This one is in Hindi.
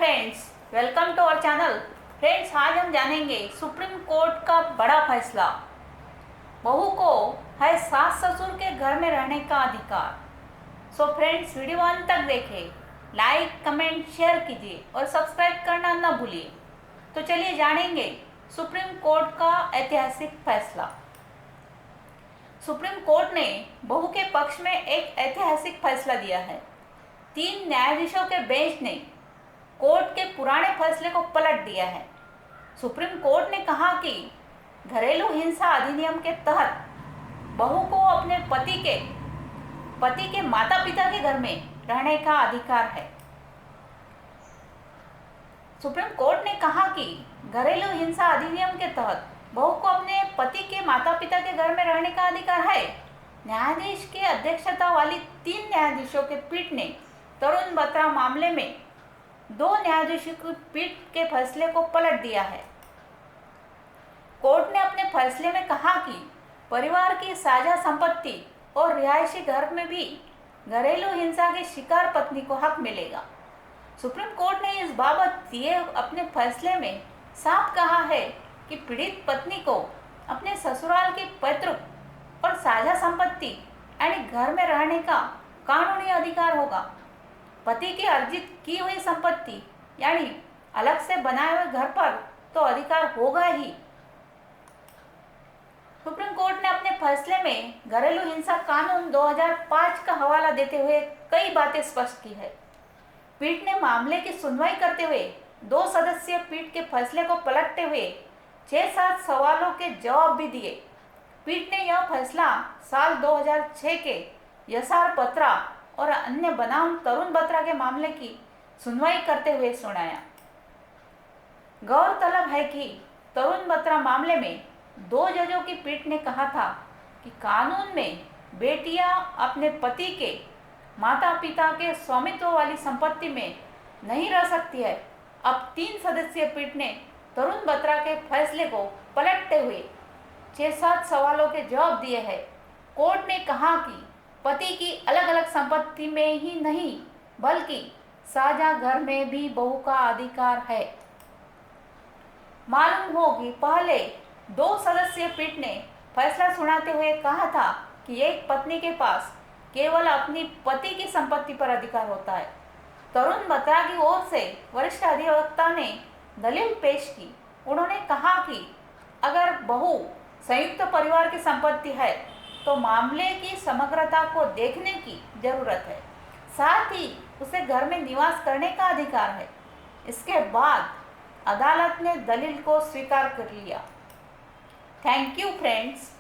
Friends, welcome to our channel. Friends, आज हम जानेंगे सुप्रीम कोर्ट का बड़ा फैसला। बहू को है सास ससुर के घर में रहने का अधिकार। सो फ्रेंड्स, वीडियो अंत तक देखें, लाइक कमेंट शेयर कीजिए और सब्सक्राइब करना न भूलिए। तो चलिए जानेंगे सुप्रीम कोर्ट का ऐतिहासिक फैसला। सुप्रीम कोर्ट ने बहू के पक्ष में एक ऐतिहासिक फैसला दिया है। 3 न्यायाधीशों के बेंच ने कोर्ट के पुराने फैसले को पलट दिया है। सुप्रीम कोर्ट ने कहा कि घरेलू हिंसा अधिनियम के तहत बहू को अपने पति के माता पिता के घर में रहने का अधिकार है। सुप्रीम कोर्ट ने कहा कि घरेलू हिंसा अधिनियम के तहत बहू को अपने पति के माता पिता के घर में रहने का अधिकार है। न्यायाधीश की अध्यक्षता वाली 3 न्यायाधीशों के पीठ ने तरुण बत्रा मामले में 2 न्यायाधीशों की पीठ के फैसले को पलट दिया है। कोर्ट ने अपने फैसले में कहा कि परिवार की साझा संपत्ति और रिहायशी घर में भी घरेलू हिंसा की शिकार पत्नी को हक मिलेगा। सुप्रीम कोर्ट ने इस बाबत दिए अपने फैसले में साफ कहा है कि पीड़ित पत्नी को अपने ससुराल की पैतृक और साझा संपत्ति यानी घर में रहने का कानूनी अधिकार होगा। पति की अर्जित की हुई संपत्ति यानी अलग से बनाए हुए घर पर तो अधिकार होगा ही। सुप्रीम कोर्ट ने अपने फैसले में घरेलू हिंसा कानून 2005 का हवाला देते हुए कई बातें स्पष्ट की है। पीठ ने मामले की सुनवाई करते हुए 2 सदस्यीय पीठ के फैसले को पलटते हुए 6-7 सवालों के जवाब भी दिए। पीठ ने यह फैसला साल 2006 के यसार बत्रा और अन्य बनाम तरुण बत्रा के मामले की सुनवाई करते हुए सुनाया। गौरतलब है कि तरुण बत्रा मामले में 2 जजों की पीठ ने कहा था कि कानून में बेटियां अपने पति के माता पिता के स्वामित्व वाली संपत्ति में नहीं रह सकती है। अब 3 सदस्यीय पीठ ने तरुण बत्रा के फैसले को पलटते हुए 6-7 सवालों के जवाब दिए हैं। कोर्ट ने कहा कि पति की अलग अलग संपत्ति में ही नहीं बल्कि साझा घर में भी बहू का अधिकार है। मालूम हो कि पहले 2 सदस्यीय पीठ ने फैसला सुनाते हुए कहा था कि एक पत्नी के पास केवल अपनी पति की संपत्ति पर अधिकार होता है। तरुण बत्रा की ओर से वरिष्ठ अधिवक्ता ने दलील पेश की। उन्होंने कहा कि अगर बहू संयुक्त परिवार की संपत्ति है तो मामले की समग्रता को देखने की जरूरत है, साथ ही उसे घर में निवास करने का अधिकार है। इसके बाद अदालत ने दलील को स्वीकार कर लिया। Thank you friends.